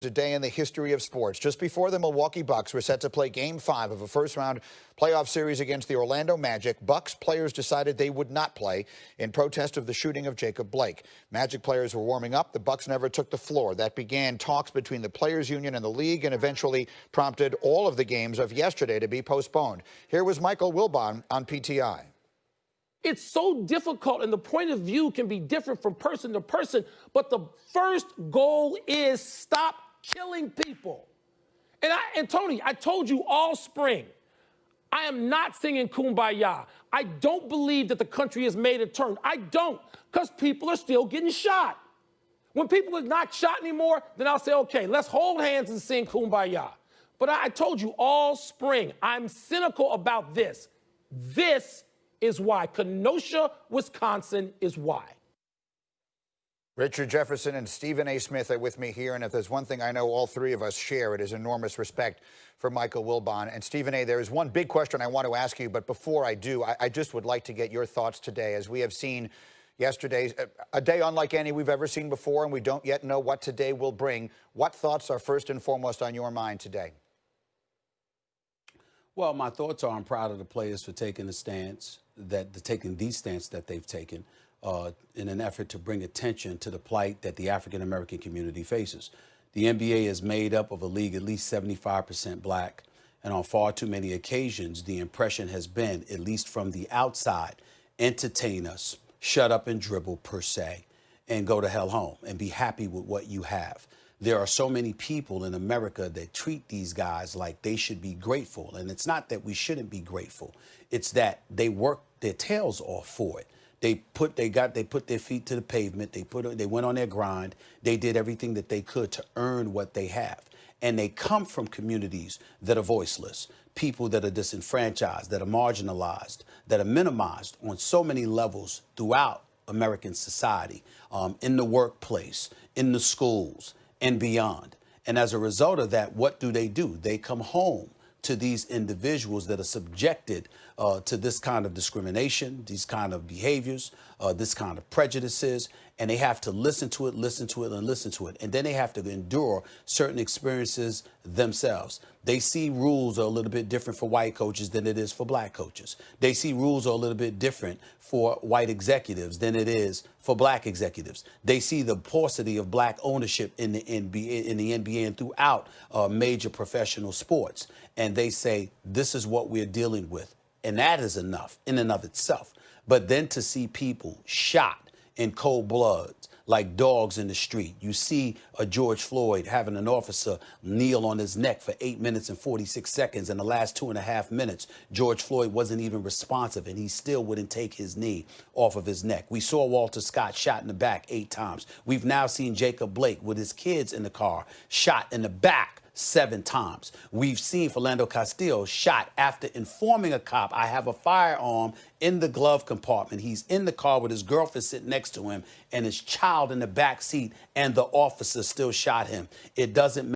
A day in the history of sports. Just before the Milwaukee Bucks were set to play Game 5 of a first-round playoff series against the Orlando Magic, Bucks players decided they would not play in protest of the shooting of Jacob Blake. Magic players were warming up. The Bucks never took the floor. That began talks between the Players Union and the league and eventually prompted all of the games of yesterday to be postponed. Here was Michael Wilbon on PTI. It's so difficult, and the point of view can be different from person to person, but the first goal is stop killing people. And Tony, I told you all spring, I am not singing Kumbaya. I don't believe that the country has made a turn. I don't, because people are still getting shot. When people are not shot anymore, then I'll say, okay, let's hold hands and sing Kumbaya. But I told you all spring, I'm cynical about this. This is why. Kenosha, Wisconsin is why. Richard Jefferson and Stephen A. Smith are with me here, and if there's one thing I know all three of us share, it is enormous respect for Michael Wilbon. And Stephen A., there is one big question I want to ask you, but before I do, I just would like to get your thoughts today. As we have seen yesterday, a day unlike any we've ever seen before, and we don't yet know what today will bring. What thoughts are first and foremost on your mind today? Well, my thoughts are I'm proud of the players for taking the stance, taking these stance that they've taken. In an effort to bring attention to the plight that the African-American community faces. The NBA is made up of a league at least 75% black, and on far too many occasions, the impression has been, at least from the outside, entertain us, shut up and dribble per se, and go to hell home and be happy with what you have. There are so many people in America that treat these guys like they should be grateful, and it's not that we shouldn't be grateful. It's that they work their tails off for it. They put their feet to the pavement. They went on their grind. They did everything that they could to earn what they have. And they come from communities that are voiceless, people that are disenfranchised, that are marginalized, that are minimized on so many levels throughout American society, in the workplace, in the schools, and beyond. And as a result of that, what do? They come home to these individuals that are subjected to this kind of discrimination, these kind of behaviors, this kind of prejudices, and they have to listen to it, and then they have to endure certain experiences themselves. They see rules are a little bit different for white coaches than it is for black coaches. They see rules are a little bit different for white executives than it is for black executives. They see the paucity of black ownership in the NBA and throughout major professional sports. And they say, this is what we're dealing with. And that is enough in and of itself. But then to see people shot in cold blood, like dogs in the street. You see a George Floyd having an officer kneel on his neck for 8 minutes and 46 seconds. In the last 2.5 minutes, George Floyd wasn't even responsive, and he still wouldn't take his knee off of his neck. We saw Walter Scott shot in the back 8 times. We've now seen Jacob Blake with his kids in the car shot in the back 7 times. We've seen Philando Castillo shot after informing a cop, I have a firearm in the glove compartment. He's in the car with his girlfriend sitting next to him and his child in the back seat, and the officer still shot him. It doesn't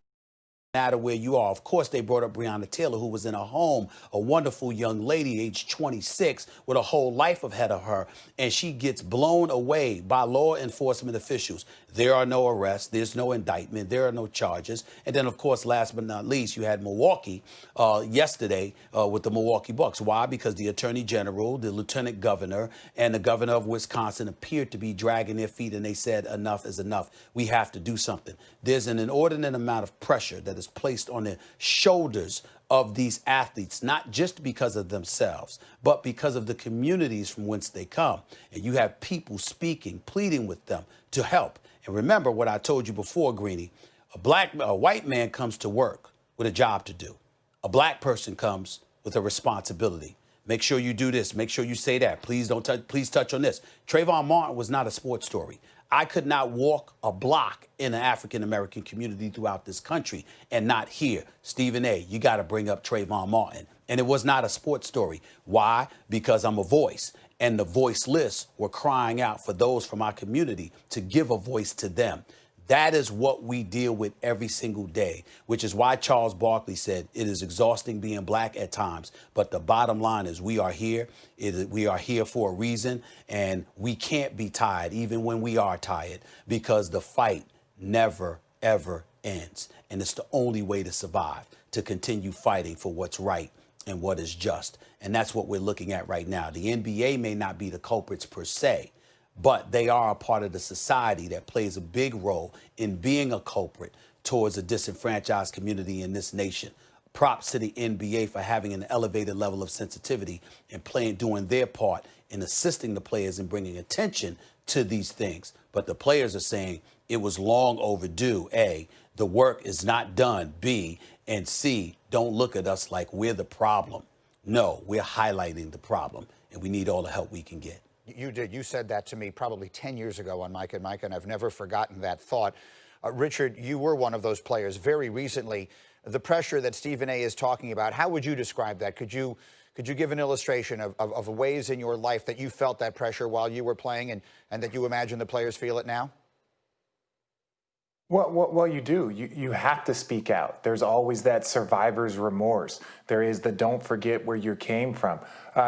matter where you are. Of course, they brought up Breonna Taylor, who was in a home, a wonderful young lady, age 26, with a whole life ahead of her, and she gets blown away by law enforcement officials. There are no arrests. There's no indictment. There are no charges. And then, of course, last but not least, you had Milwaukee yesterday with the Milwaukee Bucks. Why? Because the attorney general, the lieutenant governor, and the governor of Wisconsin appeared to be dragging their feet, and they said enough is enough. We have to do something. There's an inordinate amount of pressure that is placed on the shoulders of these athletes, not just because of themselves, but because of the communities from whence they come. And you have people speaking, pleading with them to help. And remember what I told you before, Greenie, a white man comes to work with a job to do. A black person comes with a responsibility. Make sure you do this. Make sure you say that. Please don't touch. Please touch on this. Trayvon Martin was not a sports story. I could not walk a block in an African-American community throughout this country and not hear, Stephen A., you got to bring up Trayvon Martin. And it was not a sports story. Why? Because I'm a voice. And the voiceless were crying out for those from our community to give a voice to them. That is what we deal with every single day, which is why Charles Barkley said it is exhausting being black at times. But the bottom line is we are here. We are here for a reason, and we can't be tired even when we are tired, because the fight never, ever ends. And it's the only way to survive, to continue fighting for what's right and what is just. And that's what we're looking at right now. The NBA may not be the culprits per se, but they are a part of the society that plays a big role in being a culprit towards a disenfranchised community in this nation. Props to the NBA for having an elevated level of sensitivity and doing their part in assisting the players and bringing attention to these things. But the players are saying it was long overdue. A, the work is not done. B, and C, don't look at us like we're the problem. No, we're highlighting the problem, and we need all the help we can get. You did. You said that to me probably 10 years ago on Mike and Mike, and I've never forgotten that thought. Richard, you were one of those players very recently. The pressure that Stephen A. is talking about, how would you describe that? Could you give an illustration of ways in your life that you felt that pressure while you were playing and that you imagine the players feel it now? Well, you do. You have to speak out. There's always that survivor's remorse. There is the don't forget where you came from.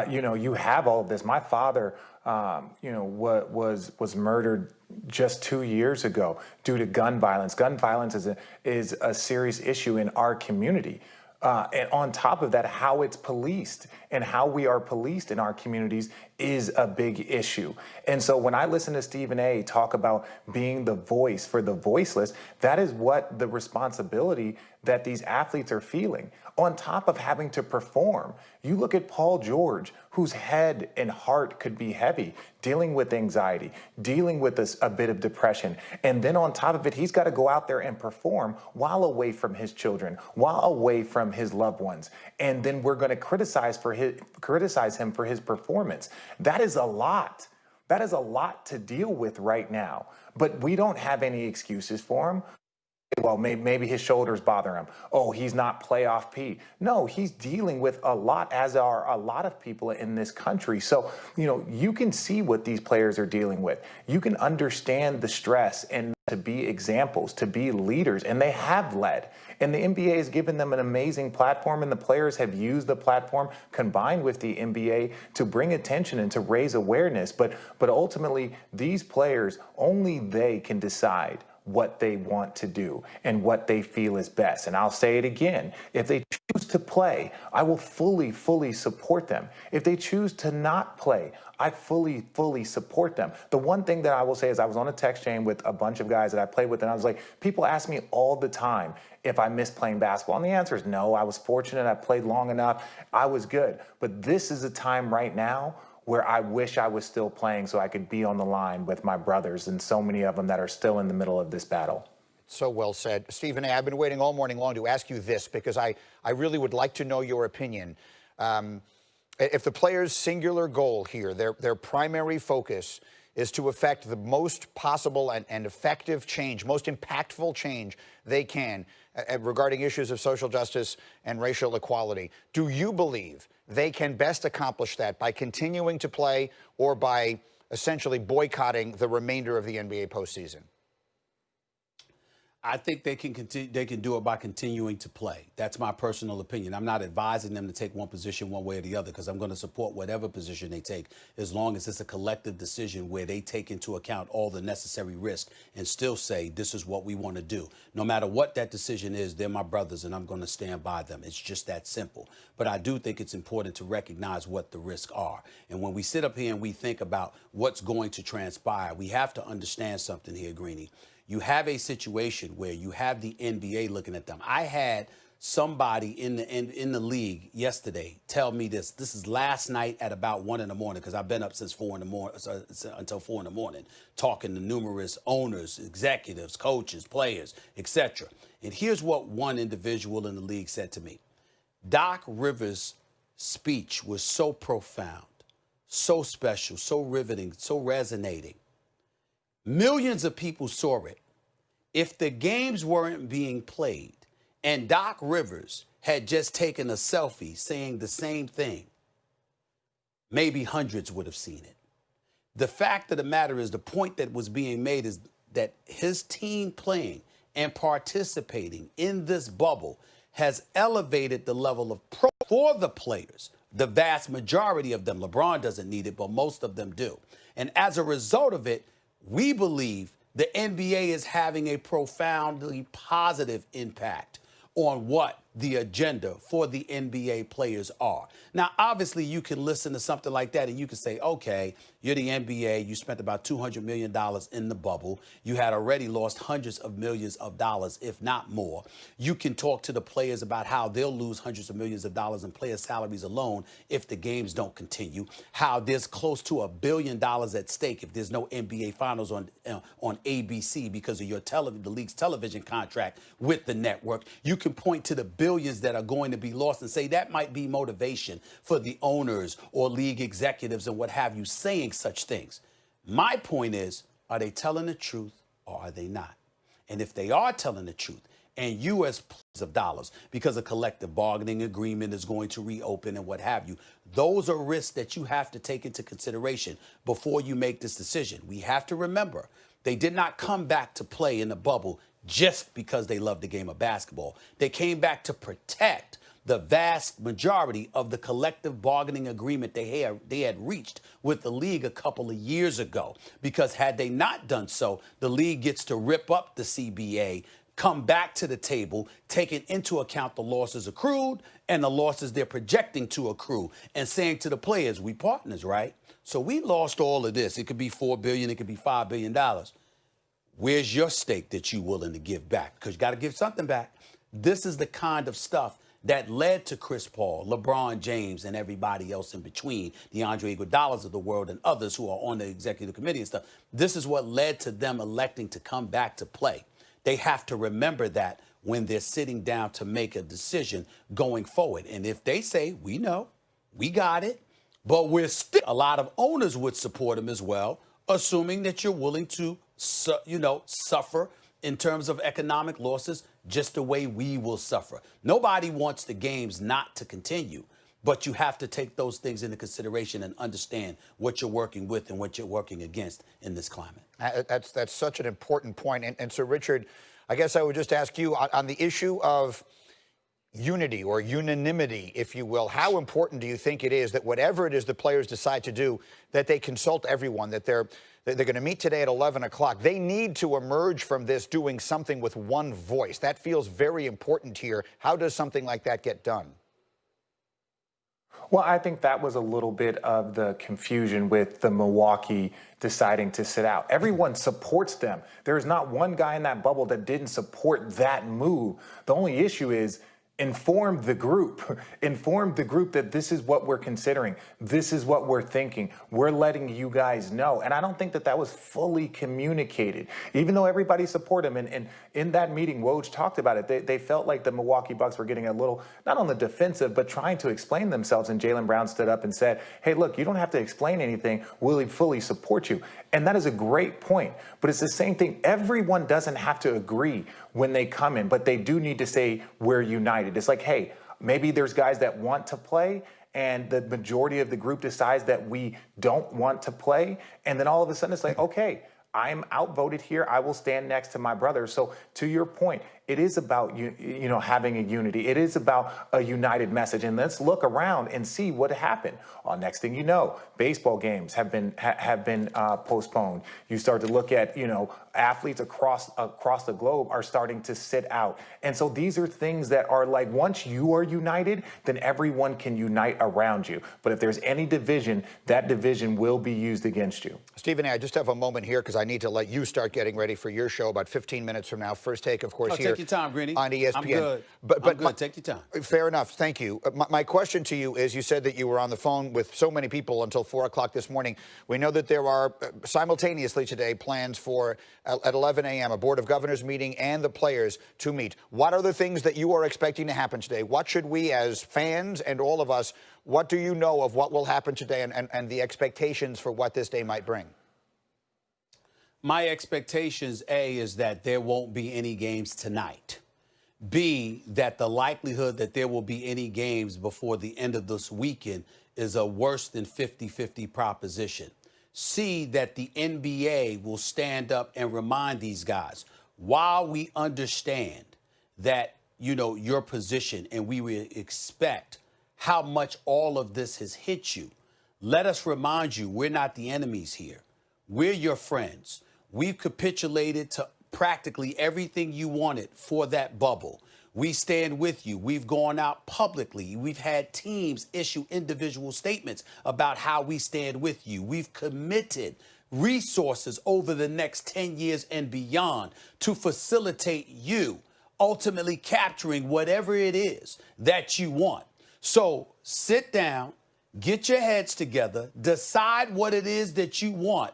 You have all of this. My father, was murdered just 2 years ago due to gun violence. Gun violence is a serious issue in our community. And on top of that, how it's policed and how we are policed in our communities is a big issue. And so when I listen to Stephen A. talk about being the voice for the voiceless, that is what the responsibility that these athletes are feeling. On top of having to perform, you look at Paul George, whose head and heart could be heavy, dealing with anxiety, dealing with a bit of depression. And then on top of it, he's got to go out there and perform while away from his children, while away from his loved ones. And then we're going to criticize him for his performance. That is a lot. That is a lot to deal with right now. But we don't have any excuses for him. Well, maybe his shoulders bother him. Oh, he's not playoff P. No, he's dealing with a lot, as are a lot of people in this country. So, you can see what these players are dealing with. You can understand the stress and to be examples, to be leaders, and they have led. And the NBA has given them an amazing platform, and the players have used the platform combined with the NBA to bring attention and to raise awareness. But ultimately, these players, only they can decide what they want to do and what they feel is best. And I'll say it again, if they choose to play, I will fully support them. If they choose to not play, I fully support them. The one thing that I will say is I was on a text chain with a bunch of guys that I played with, and I was like, people ask me all the time if I miss playing basketball. And the answer is no. I was fortunate. I played long enough. I was good. But this is a time right now where I wish I was still playing so I could be on the line with my brothers and so many of them that are still in the middle of this battle. So well said. Stephen A., I've been waiting all morning long to ask you this because I really would like to know your opinion. If the players' singular goal here, their primary focus is to effect the most possible and effective change, most impactful change they can regarding issues of social justice and racial equality, do you believe they can best accomplish that by continuing to play or by essentially boycotting the remainder of the NBA postseason? I think they can continue. They can do it by continuing to play. That's my personal opinion. I'm not advising them to take one position one way or the other because I'm going to support whatever position they take as long as it's a collective decision where they take into account all the necessary risk and still say this is what we want to do. No matter what that decision is, they're my brothers and I'm going to stand by them. It's just that simple. But I do think it's important to recognize what the risks are. And when we sit up here and we think about what's going to transpire, we have to understand something here, Greenie. You have a situation where you have the NBA looking at them. I had somebody in the league yesterday tell me this. This is last night at about 1 in the morning because I've been up since 4 in the morning until 4 in the morning, talking to numerous owners, executives, coaches, players, etc. And here's what one individual in the league said to me. Doc Rivers' speech was so profound, so special, so riveting, so resonating. Millions of people saw it. If the games weren't being played and Doc Rivers had just taken a selfie saying the same thing, maybe hundreds would have seen it. The fact of the matter is the point that was being made is that his team playing and participating in this bubble has elevated the level of pro for the players. The vast majority of them, LeBron doesn't need it, but most of them do. And as a result of it, we believe The NBA is having a profoundly positive impact on what the agenda for the NBA players are. Now, obviously, you can listen to something like that and you can say, okay, you're the NBA, you spent about $200 million in the bubble. You had already lost hundreds of millions of dollars, if not more. You can talk to the players about how they'll lose hundreds of millions of dollars in player salaries alone if the games don't continue, how there's close to $1 billion at stake if there's no NBA finals on ABC because of the league's television contract with the network. You can point to the billions that are going to be lost and say that might be motivation for the owners or league executives and what have you saying such things. My point is, are they telling the truth or are they not? And if they are telling the truth, and you as players of dollars, because a collective bargaining agreement is going to reopen and what have you, those are risks that you have to take into consideration before you make this decision. We have to remember, they did not come back to play in the bubble just because they love the game of basketball. They came back to protect the vast majority of the collective bargaining agreement they had reached with the league a couple of years ago. Because had they not done so, the league gets to rip up the CBA, come back to the table, taking into account the losses accrued and the losses they're projecting to accrue, and saying to the players, we partners, right? So we lost all of this. It could be $4 billion, it could be $5 billion. Where's your stake that you're willing to give back? Because you got to give something back. This is the kind of stuff that led to Chris Paul, LeBron James, and everybody else in between, the Andre Iguodala's of the world and others who are on the executive committee and stuff. This is what led to them electing to come back to play. They have to remember that when they're sitting down to make a decision going forward. And if they say, we know, we got it, but we're still, a lot of owners would support them as well, assuming that you're willing to, suffer in terms of economic losses just the way we will suffer. Nobody wants the games not to continue, but you have to take those things into consideration and understand what you're working with and what you're working against in this climate. That's such an important point. And so, Richard, I guess I would just ask you on the issue of unity or unanimity, if you will, how important do you think it is that whatever it is the players decide to do, that they consult everyone, that they're going to meet today at 11 o'clock. They need to emerge from this doing something with one voice. That feels very important here. How does something like that get done? Well, I think that was a little bit of the confusion with the Milwaukee deciding to sit out. Everyone supports them. There's not one guy in that bubble that didn't support that move. The only issue is inform the group that this is what we're considering. This is what we're thinking. We're letting you guys know. And I don't think that was fully communicated, even though everybody supported him. And in that meeting, Woj talked about it. They felt like the Milwaukee Bucks were getting a little, not on the defensive, but trying to explain themselves. And Jaylen Brown stood up and said, hey, look, you don't have to explain anything. We'll fully support you. And that is a great point. But it's the same thing. Everyone doesn't have to agree when they come in, but they do need to say we're united. It's like, hey, maybe there's guys that want to play and the majority of the group decides that we don't want to play. And then all of a sudden it's like, okay, I'm outvoted here. I will stand next to my brother. So to your point, it is about having a unity. It is about a united message. And let's look around and see what happened. Next thing you know, baseball games have been postponed. You start to look at athletes across the globe are starting to sit out. And so these are things that are like, once you are united, then everyone can unite around you. But if there's any division, that division will be used against you. Stephen, I just have a moment here because I need to let you start getting ready for your show about 15 minutes from now. First Take, of course, here. Take your time, Greeny. On ESPN. I'm good. I'm good. Take your time. Fair enough. Thank you. My question to you is, you said that you were on the phone with so many people until 4 o'clock this morning. We know that there are simultaneously today plans for at 11 a.m. a Board of Governors meeting and the players to meet. What are the things that you are expecting to happen today? What should we as fans and all of us, what do you know of what will happen today and the expectations for what this day might bring? My expectations, A, is that there won't be any games tonight. B, that the likelihood that there will be any games before the end of this weekend is a worse than 50-50 proposition. C, that the NBA will stand up and remind these guys, while we understand that, your position and we will expect how much all of this has hit you, let us remind you, we're not the enemies here. We're your friends. we've capitulated to practically everything you wanted for that bubble. We stand with you. We've gone out publicly. We've had teams issue individual statements about how we stand with you. We've committed resources over the next 10 years and beyond to facilitate you ultimately capturing whatever it is that you want. So sit down, get your heads together, decide what it is that you want.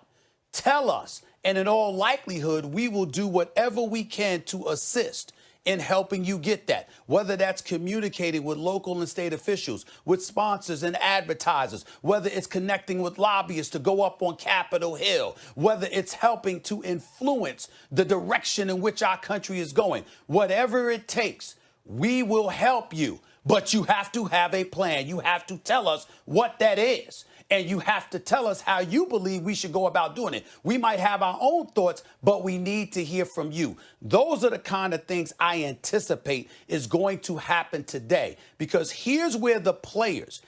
Tell us, and in all likelihood, we will do whatever we can to assist in helping you get that, whether that's communicating with local and state officials, with sponsors and advertisers, whether it's connecting with lobbyists to go up on Capitol Hill, whether it's helping to influence the direction in which our country is going. Whatever it takes, we will help you. But you have to have a plan. You have to tell us what that is. And you have to tell us how you believe we should go about doing it. We might have our own thoughts, but we need to hear from you. Those are the kind of things I anticipate is going to happen today. Because here's where the players,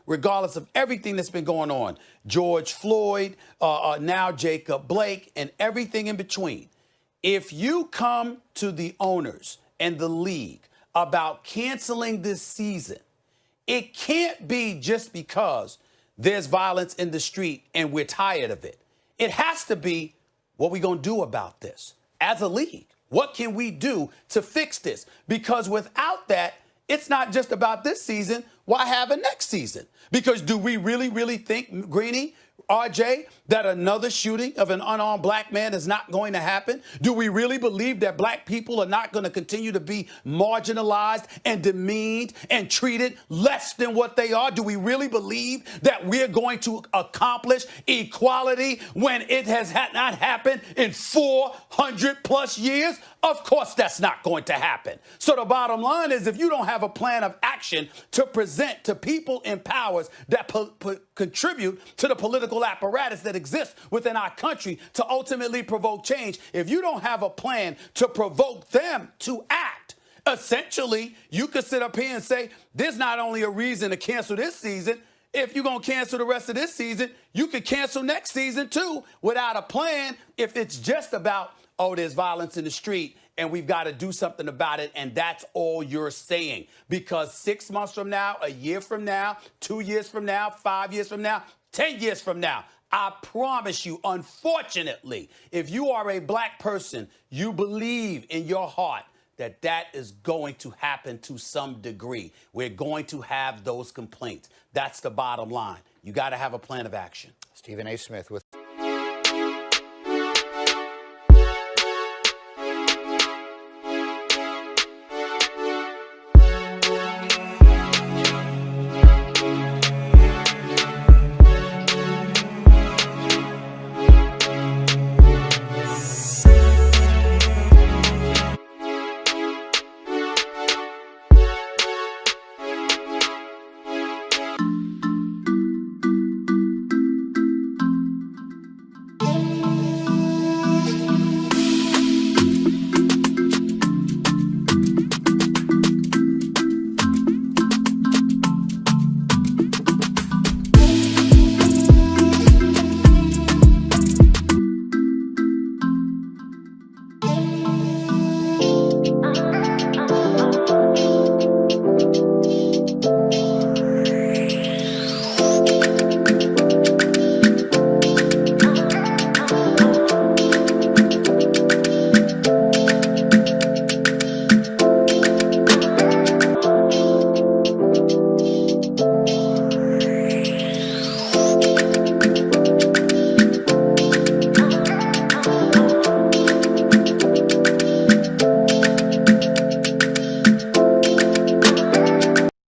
regardless of everything that's been going on, George Floyd, now Jacob Blake, and everything in between. If you come to the owners and the league about canceling this season, it can't be just because there's violence in the street and we're tired of it. It has to be, what we going to do about this as a league? What can we do to fix this? Because without that, it's not just about this season. Why have a next season? Because do we really think, Greeny, RJ, that another shooting of an unarmed black man is not going to happen? Do we really believe that black people are not going to continue to be marginalized and demeaned and treated less than what they are? Do we really believe that we're going to accomplish equality when it has not happened in 400 plus years? Of course, that's not going to happen. So the bottom line is, if you don't have a plan of action to present to people in powers that contribute to the political apparatus that exists within our country to ultimately provoke change, if you don't have a plan to provoke them to act, essentially, you could sit up here and say, there's not only a reason to cancel this season. If you're going to cancel the rest of this season, you could cancel next season, too, without a plan. If it's just about, oh, there's violence in the street and we've got to do something about it, and that's all you're saying. Because 6 months from now, a year from now, 2 years from now, 5 years from now, 10 years from now, I promise you, unfortunately, if you are a black person, you believe in your heart that that is going to happen to some degree. We're going to have those complaints. That's the bottom line. You got to have a plan of action. Stephen A. Smith with